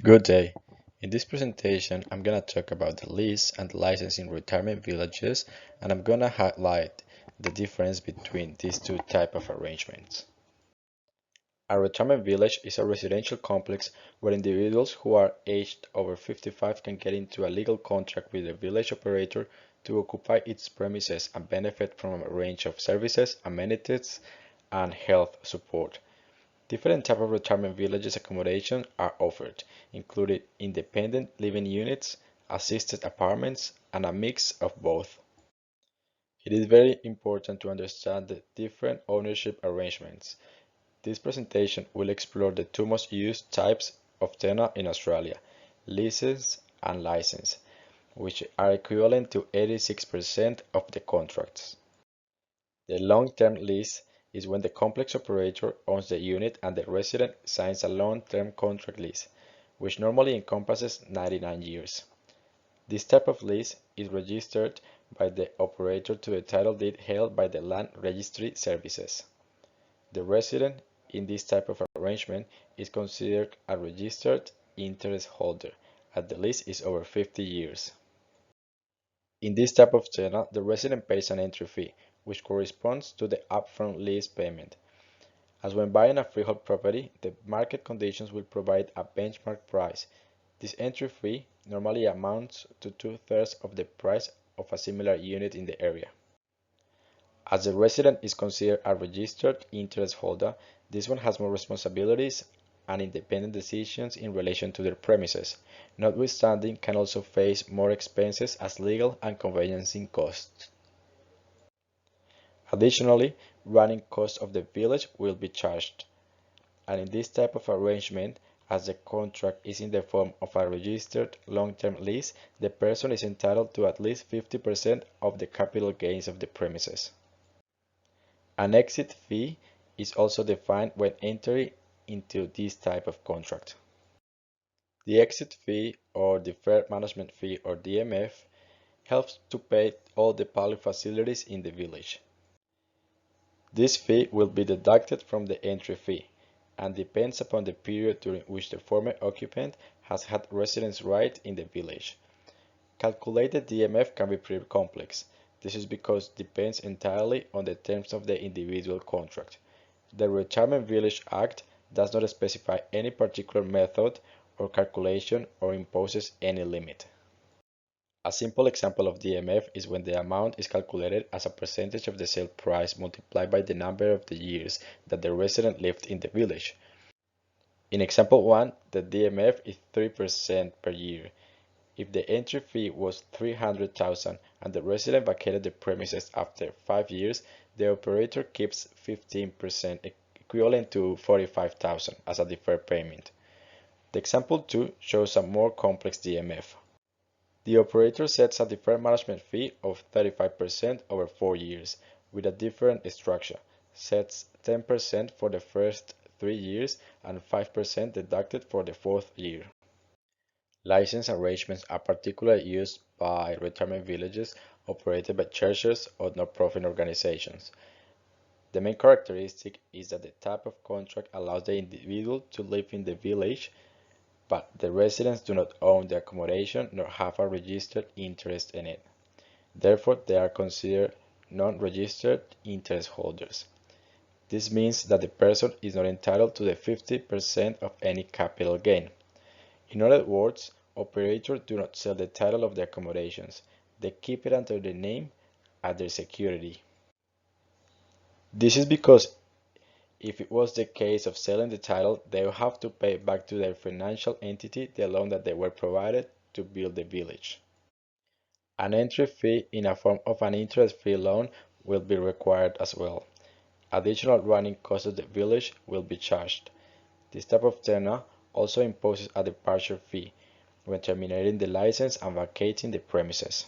Good day. In this presentation, I'm going to talk about the lease and license in retirement villages, and I'm going to highlight the difference between these two types of arrangements. A retirement village is a residential complex where individuals who are aged over 55 can get into a legal contract with the village operator to occupy its premises and benefit from a range of services, amenities, and health support. Different types of retirement villages accommodation are offered, including independent living units, assisted apartments, and a mix of both. It is very important to understand the different ownership arrangements. This presentation will explore the two most used types of tenant in Australia, leases and license, which are equivalent to 86% of the contracts. The long-term lease is when the complex operator owns the unit and the resident signs a long-term contract lease, which normally encompasses 99 years. This type of lease is registered by the operator to the title deed held by the Land Registry Services. The resident in this type of arrangement is considered a registered interest holder, as the lease is over 50 years. In this type of tenant, the resident pays an entry fee, which corresponds to the upfront lease payment. As when buying a freehold property, the market conditions will provide a benchmark price. This entry fee normally amounts to two-thirds of the price of a similar unit in the area. As the resident is considered a registered interest holder, this one has more responsibilities and independent decisions in relation to their premises, notwithstanding can also face more expenses as legal and conveyancing costs. Additionally, running costs of the village will be charged, and in this type of arrangement, as the contract is in the form of a registered long-term lease, the person is entitled to at least 50% of the capital gains of the premises. An exit fee is also defined when entering into this type of contract. The exit fee or deferred management fee or DMF helps to pay all the public facilities in the village. This fee will be deducted from the entry fee and depends upon the period during which the former occupant has had residence right in the village. Calculated DMF can be pretty complex. This is because it depends entirely on the terms of the individual contract. The Retirement Village Act does not specify any particular method or calculation or imposes any limit. A simple example of DMF is when the amount is calculated as a percentage of the sale price multiplied by the number of the years that the resident lived in the village. In example 1, the DMF is 3% per year. If the entry fee was $300,000 and the resident vacated the premises after 5 years, the operator keeps 15%, equivalent to $45,000 as a deferred payment. The example 2 shows a more complex DMF. The operator sets a deferred management fee of 35% over 4 years, with a different structure, sets 10% for the first 3 years and 5% deducted for the 4th year. License arrangements are particularly used by retirement villages operated by churches or non-profit organizations. The main characteristic is that the type of contract allows the individual to live in the village, but the residents do not own the accommodation nor have a registered interest in it. Therefore, they are considered non-registered interest holders. This means that the person is not entitled to the 50% of any capital gain. In other words, operators do not sell the title of the accommodations. They keep it under the name as their security. This is because if it was the case of selling the title, they would have to pay back to their financial entity the loan that they were provided to build the village. An entry fee in a form of an interest-free loan will be required as well. Additional running costs of the village will be charged. This type of tenant also imposes a departure fee when terminating the license and vacating the premises.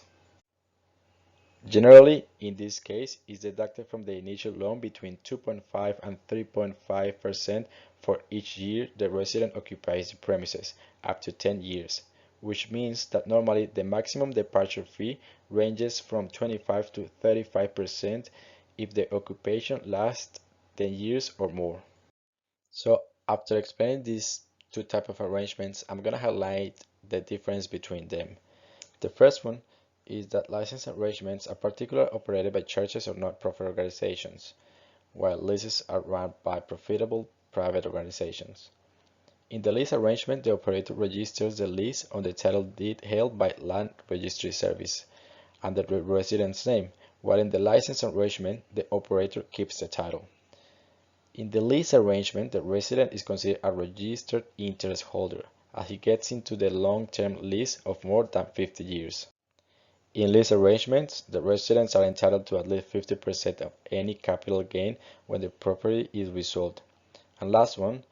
Generally, in this case, is deducted from the initial loan between 2.5 and 3.5% for each year the resident occupies the premises, up to 10 years, which means that normally the maximum departure fee ranges from 25 to 35% if the occupation lasts 10 years or more. So, after explaining these two types of arrangements, I'm going to highlight the difference between them. The first one is that license arrangements are particularly operated by churches or not-profit organizations, while leases are run by profitable private organizations. In the lease arrangement, the operator registers the lease on the title deed held by Land Registry Service under the resident's name, while in the license arrangement, the operator keeps the title. In the lease arrangement, the resident is considered a registered interest holder, as he gets into the long-term lease of more than 50 years. In lease arrangements, the residents are entitled to at least 50% of any capital gain when the property is resold. And last one,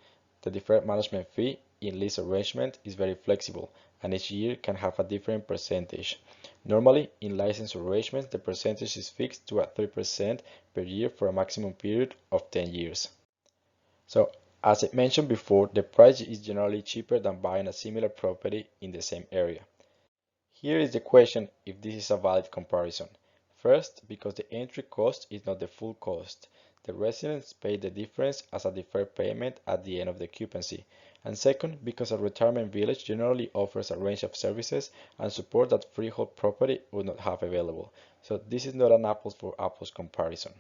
the deferred management fee in lease arrangement is very flexible, and each year can have a different percentage. Normally, in license arrangements, the percentage is fixed to at 3% per year for a maximum period of 10 years. So, as I mentioned before, the price is generally cheaper than buying a similar property in the same area. Here is the question if this is a valid comparison. First, because the entry cost is not the full cost. The residents pay the difference as a deferred payment at the end of the occupancy. And second, because a retirement village generally offers a range of services and support that freehold property would not have available. So this is not an apples for apples comparison.